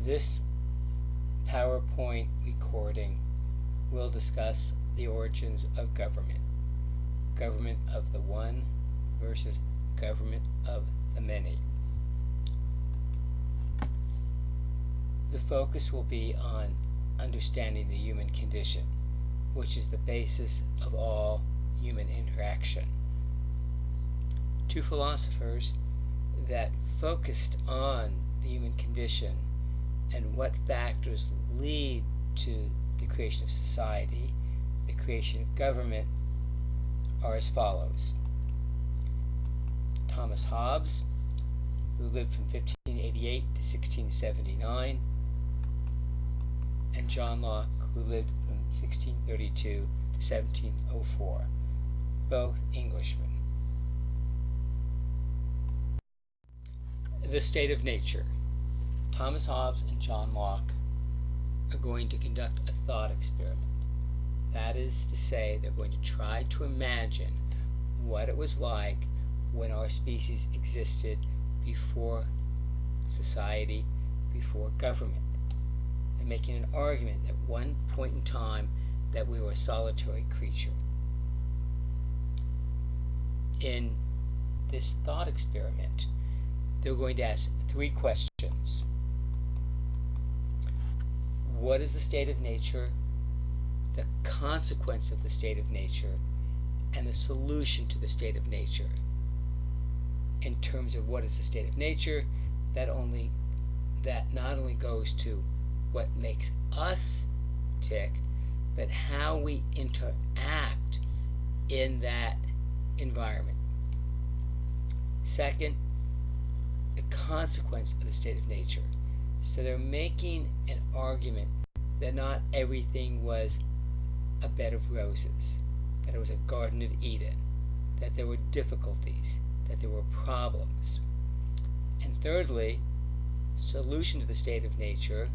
This PowerPoint recording will discuss the origins of government. Government of the one versus government of the many. The focus will be on understanding the human condition, which is the basis of all human interaction. Two philosophers that focused on the human condition and what factors lead to the creation of society, the creation of government, are as follows. Thomas Hobbes, who lived from 1588 to 1679, and John Locke, who lived from 1632 to 1704, both Englishmen. The state of nature. Thomas Hobbes and John Locke are going to conduct a thought experiment. That is to say, they're going to try to imagine what it was like when our species existed before society, before government. They're making an argument at one point in time that we were a solitary creature. In this thought experiment, they're going to ask three questions. What is the state of nature, the consequence of the state of nature, and the solution to the state of nature? In terms of what is the state of nature, that not only goes to what makes us tick, but how we interact in that environment. Second, the consequence of the state of nature. So they're making an argument that not everything was a bed of roses, that it was a Garden of Eden, that there were difficulties, that there were problems. And thirdly, solution to the state of nature,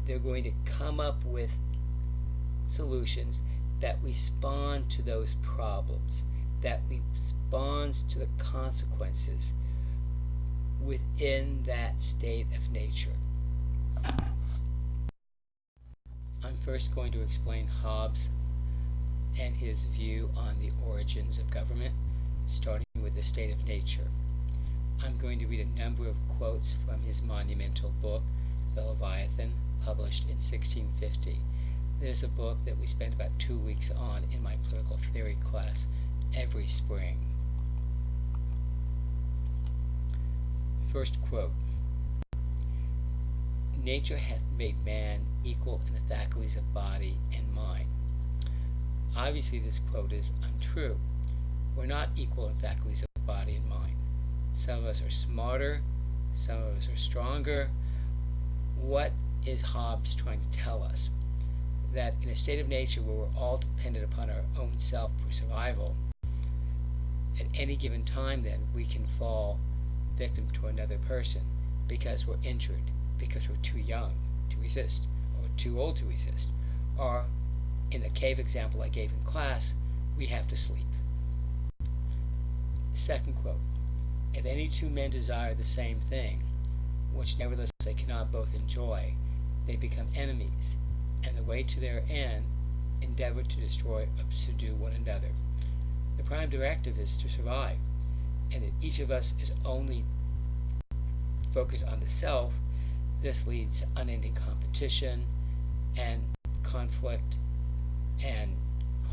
they're going to come up with solutions that respond to those problems, that responds to the consequences within that state of nature. I'm first going to explain Hobbes and his view on the origins of government, starting with the state of nature. I'm going to read a number of quotes from his monumental book, The Leviathan, published in 1650. There's a book that we spend about 2 weeks on in my political theory class every spring. First quote. Nature hath made man equal in the faculties of body and mind. Obviously this quote is untrue. We're not equal in faculties of body and mind. Some of us are smarter, some of us are stronger. What is Hobbes trying to tell us? That in a state of nature where we're all dependent upon our own self for survival, at any given time then we can fall victim to another person because we're injured, because we're too young to resist, or too old to resist, or in the cave example I gave in class, we have to sleep. Second quote. If any two men desire the same thing, which nevertheless they cannot both enjoy, they become enemies, and the way to their end endeavor to destroy or subdue one another. The prime directive is to survive, and if each of us is only focused on the self, this leads to unending competition and conflict and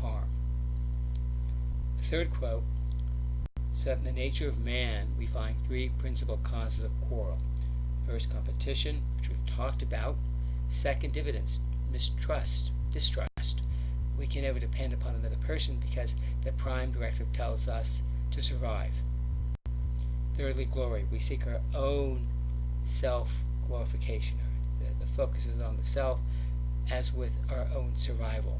harm. The third quote, so that in the nature of man we find three principal causes of quarrel. First, competition, which we've talked about. Second, dividends, mistrust, distrust. We can never depend upon another person because the prime directive tells us to survive. Thirdly, glory. We seek our own self-glorification. The focus is on the self as with our own survival.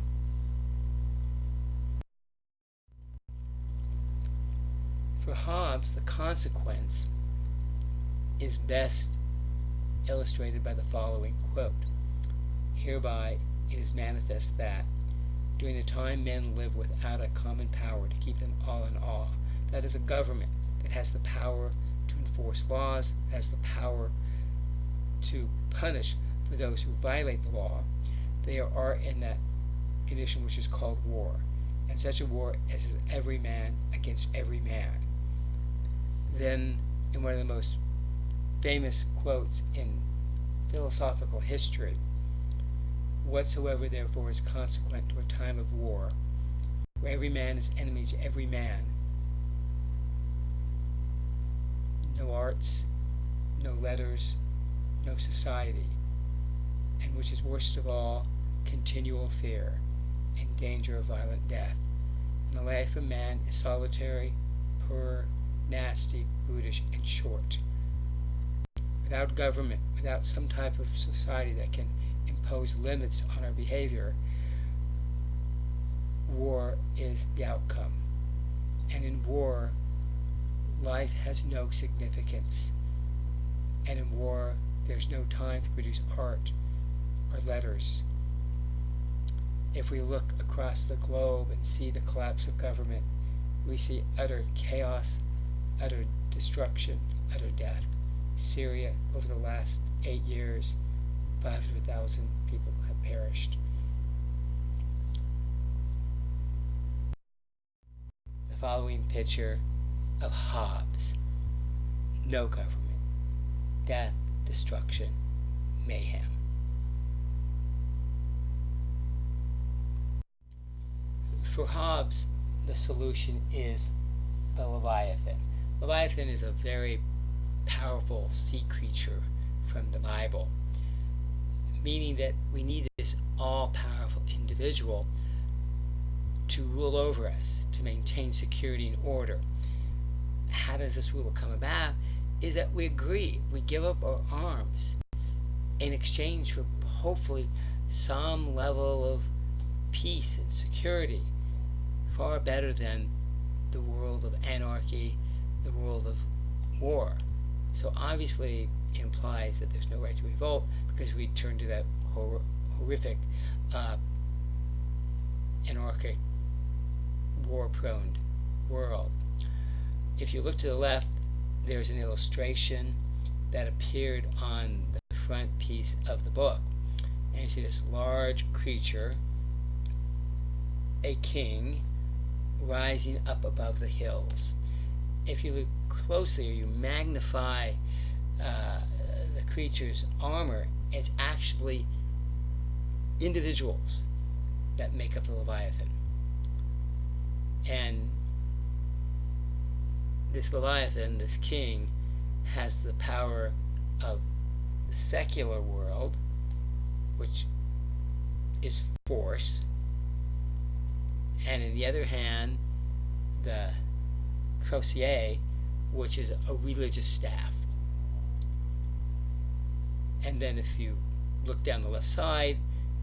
For Hobbes, the consequence is best illustrated by the following quote. Hereby it is manifest that during the time men live without a common power to keep them all in awe, that is a government that has the power to enforce laws, has the power to punish for those who violate the law, they are in that condition which is called war. And such a war is every man against every man. Then, in one of the most famous quotes in philosophical history, whatsoever therefore is consequent to a time of war, where every man is enemy to every man, no arts, no letters, no society, and which is worst of all, continual fear and danger of violent death. And the life of man is solitary, poor, nasty, brutish, and short. Without government, without some type of society that can impose limits on our behavior, war is the outcome. And in war, life has no significance. And in war, there's no time to produce art or letters. If we look across the globe and see the collapse of government, we see utter chaos, utter destruction, utter death. Syria, over the last 8 years, 500,000 people have perished. The following picture of Hobbes: no government, death, destruction, mayhem. For Hobbes, the solution is the Leviathan. Leviathan is a very powerful sea creature from the Bible, meaning that we need this all-powerful individual to rule over us, to maintain security and order. How does this rule come about? Is that we agree, we give up our arms in exchange for hopefully some level of peace and security, far better than the world of anarchy, the world of war. So obviously it implies that there's no right to revolt, because we turn to that horrific, anarchic, war-prone world. If you look to the left, there's an illustration that appeared on the front piece of the book. And you see this large creature, a king, rising up above the hills. If you look closely, or you magnify the creature's armor, it's actually individuals that make up the Leviathan. And this Leviathan, this king, has the power of the secular world, which is force, and in the other hand, the crosier, which is a religious staff. And then if you look down the left side,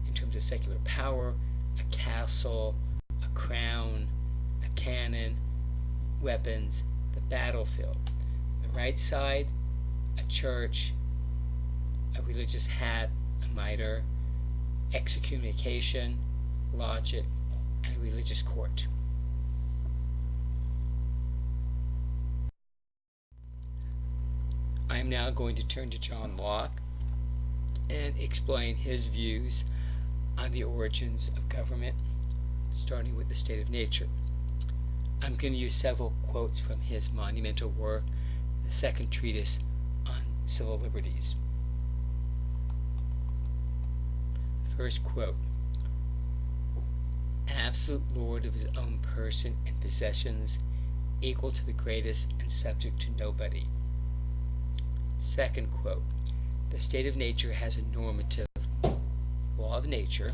in terms of secular power, a castle, a crown, a cannon, weapons, the battlefield. The right side, a church, a religious hat, a mitre, excommunication, logic, and a religious court. I am now going to turn to John Locke and explain his views on the origins of government, starting with the state of nature. I'm going to use several quotes from his monumental work, the second treatise on civil liberties. First quote: absolute lord of his own person and possessions, equal to the greatest and subject to nobody. Second quote: the state of nature has a normative law of nature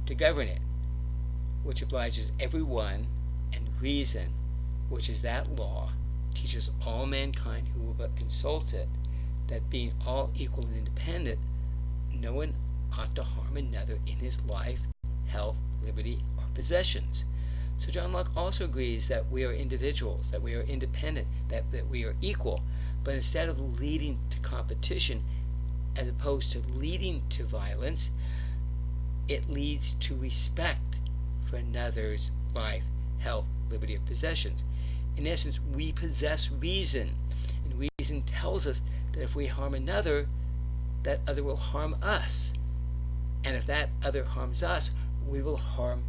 to govern it, which obliges every one, and reason, which is that law, teaches all mankind who will but consult it, that being all equal and independent, no one ought to harm another in his life, health, liberty, or possessions. So John Locke also agrees that we are individuals, that we are independent, that we are equal, but instead of leading to competition, as opposed to leading to violence, it leads to respect for another's life, health, liberty, or possessions. In essence, we possess reason, and reason tells us that if we harm another, that other will harm us. And if that other harms us, we will harm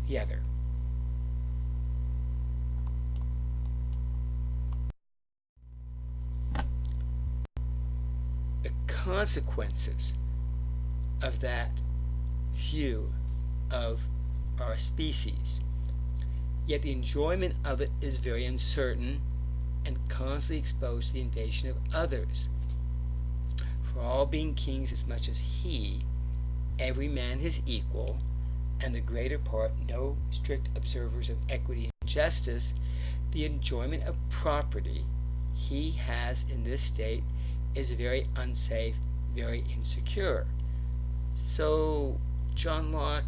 the other. The consequences of that view of our species, yet the enjoyment of it is very uncertain and constantly exposed to the invasion of others. For all being kings as much as he, every man his equal, and the greater part no strict observers of equity and justice, the enjoyment of property he has in this state is very unsafe, very insecure. So John Locke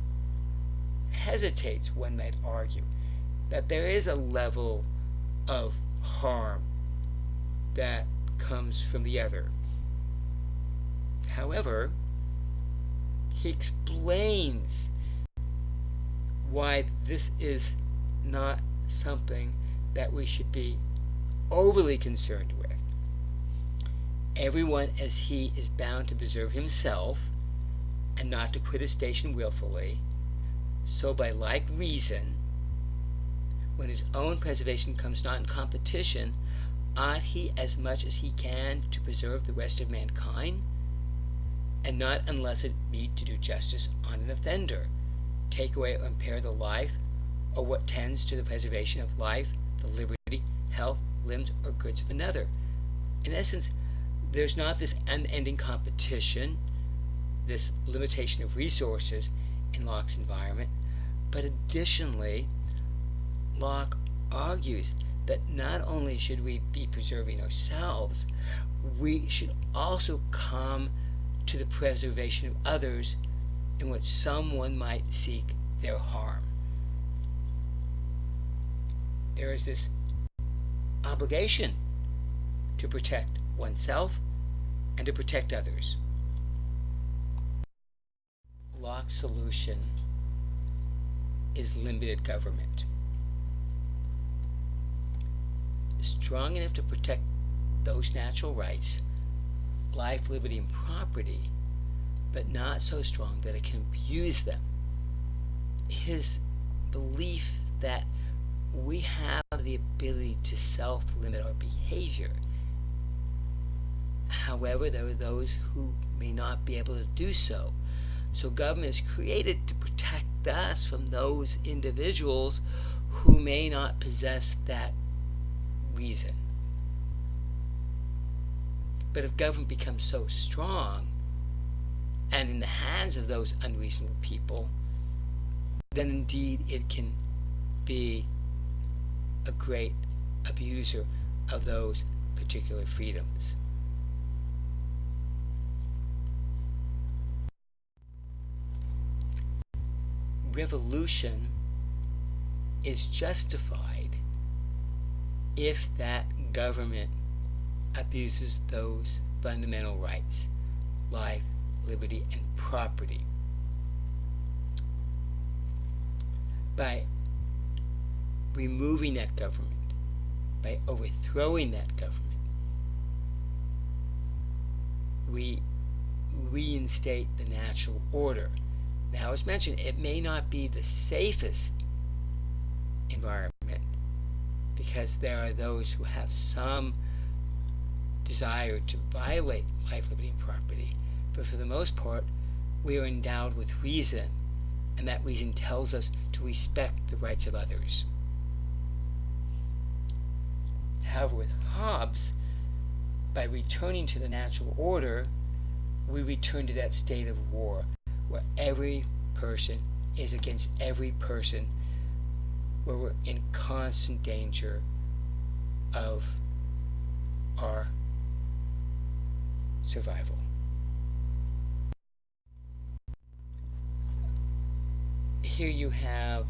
hesitates, one might argue, that there is a level of harm that comes from the other. However, he explains why this is not something that we should be overly concerned with. Everyone as he is bound to preserve himself and not to quit his station willfully, so by like reason, when his own preservation comes not in competition, ought he as much as he can to preserve the rest of mankind, and not unless it be to do justice on an offender, take away or impair the life, or what tends to the preservation of life, the liberty, health, limbs, or goods of another. In essence, there's not this unending competition, this limitation of resources in Locke's environment, but additionally, Locke argues that not only should we be preserving ourselves, we should also come to the preservation of others in which someone might seek their harm. There is this obligation to protect oneself and to protect others. Locke's solution is limited government. Strong enough to protect those natural rights, life, liberty, and property, but not so strong that it can abuse them. His belief that we have the ability to self-limit our behavior. However, there are those who may not be able to do so. So government is created to protect us from those individuals who may not possess that reason. But if government becomes so strong and in the hands of those unreasonable people, then indeed it can be a great abuser of those particular freedoms. Revolution is justified if that government abuses those fundamental rights, life, liberty, and property. By removing that government, by overthrowing that government, we reinstate the natural order. Now, as mentioned, it may not be the safest environment because there are those who have some desire to violate life, liberty, and property. But for the most part, we are endowed with reason, and that reason tells us to respect the rights of others. However, with Hobbes, by returning to the natural order, we return to that state of war where every person is against every person, where we're in constant danger of our survival. Here you have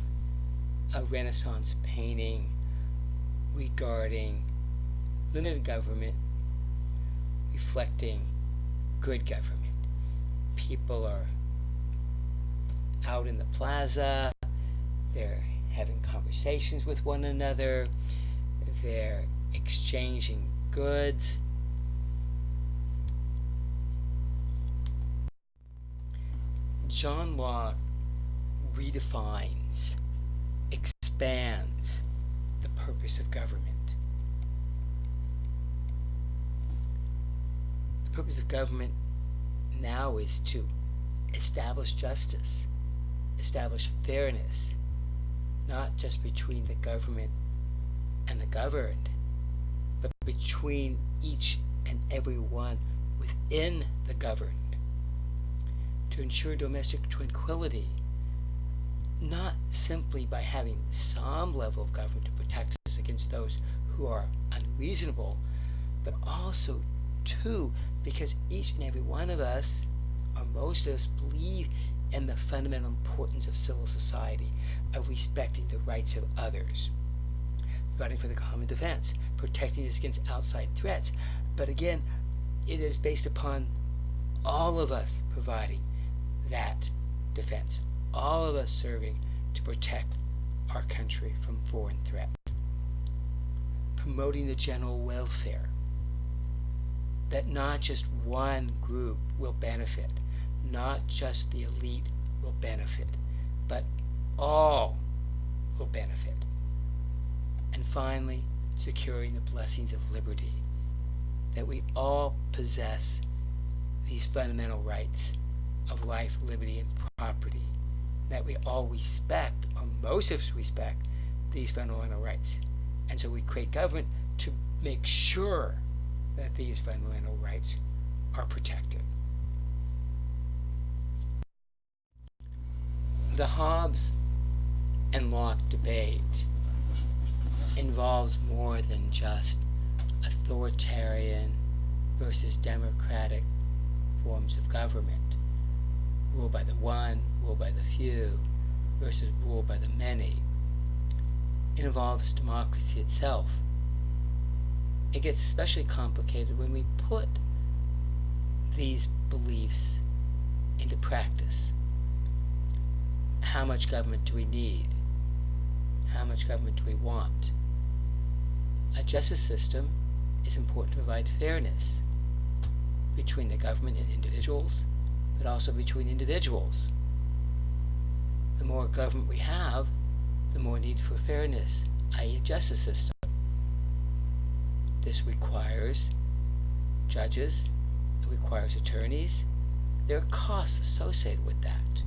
a Renaissance painting regarding limited government reflecting good government. People are out in the plaza, they're having conversations with one another, they're exchanging goods. John Locke redefines, expands the purpose of government. The purpose of government now is to establish justice, establish fairness, not just between the government and the governed, but between each and every one within the governed, to ensure domestic tranquility, not simply by having some level of government to protect us against those who are unreasonable, but also, too, because each and every one of us, or most of us, believe in the fundamental importance of civil society, of respecting the rights of others, providing for the common defense, protecting us against outside threats. But again, it is based upon all of us providing that defense, all of us serving to protect our country from foreign threat, promoting the general welfare, that not just one group will benefit, not just the elite will benefit, but all will benefit. And finally, securing the blessings of liberty, that we all possess these fundamental rights of life, liberty, and property, that we all respect, or most of us respect, these fundamental rights. And so we create government to make sure that these fundamental rights are protected. The Hobbes and Locke debate involves more than just authoritarian versus democratic forms of government, rule by the one, rule by the few, versus rule by the many. It involves democracy itself. It gets especially complicated when we put these beliefs into practice. How much government do we need? How much government do we want? A justice system is important to provide fairness between the government and individuals, but also between individuals. The more government we have, the more need for fairness, i.e. a justice system. This requires judges, it requires attorneys. There are costs associated with that.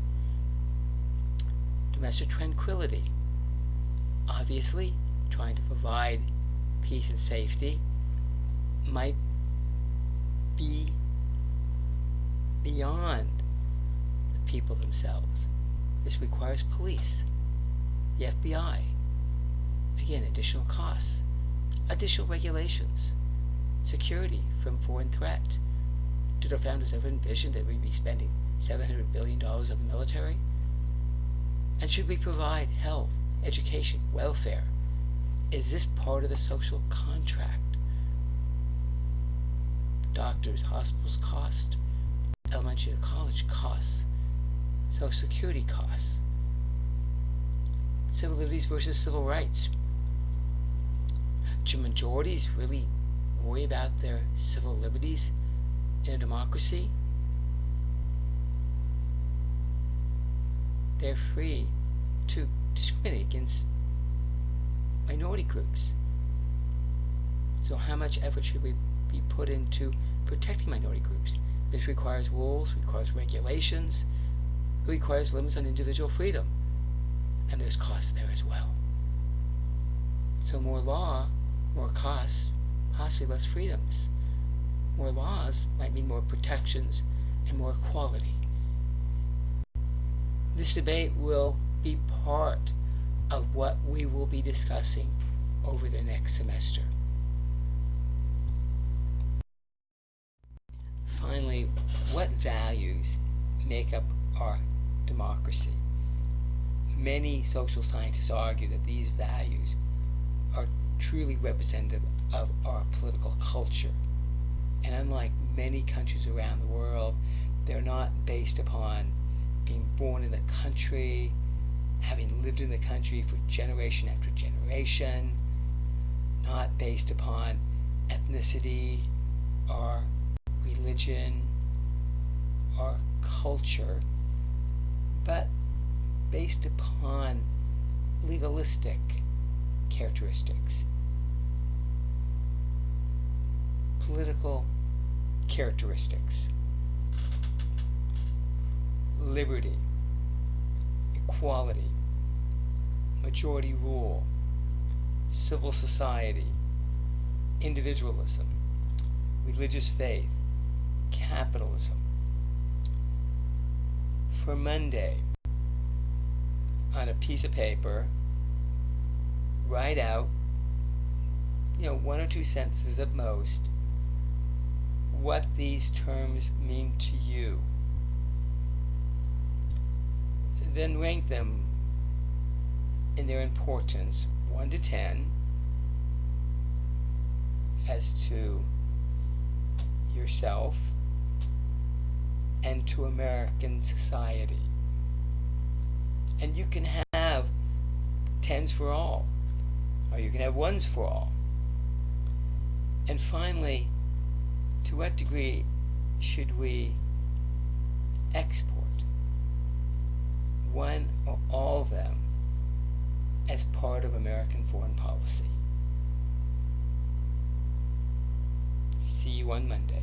Domestic tranquility. Obviously, trying to provide peace and safety might be beyond the people themselves. This requires police, the FBI. Again, additional costs, additional regulations, security from foreign threat. Did our founders ever envision that we'd be spending $700 billion on the military? And should we provide health, education, welfare? Is this part of the social contract? Doctors, hospitals cost, elementary to college costs, Social Security costs, civil liberties versus civil rights. Do majorities really worry about their civil liberties in a democracy? They're free to discriminate against minority groups. So how much effort should we be put into protecting minority groups? This requires rules, requires regulations, it requires limits on individual freedom. And there's costs there as well. So more law, more costs, possibly less freedoms. More laws might mean more protections and more equality. This debate will be part of what we will be discussing over the next semester. Finally, what values make up our democracy? Many social scientists argue that these values are truly representative of our political culture. And unlike many countries around the world, they're not based upon being born in the country, having lived in the country for generation after generation, not based upon ethnicity or religion or culture, but based upon legalistic characteristics, political characteristics, liberty, equality, majority rule, civil society, individualism, religious faith, capitalism. For Monday, on a piece of paper, write out, 1 or 2 sentences at most, what these terms mean to you. Then rank them in their importance, 1 to 10, as to yourself and to American society. And you can have 10s for all, or you can have 1s for all. And finally, to what degree should we export one or all of them as part of American foreign policy? See you on Monday.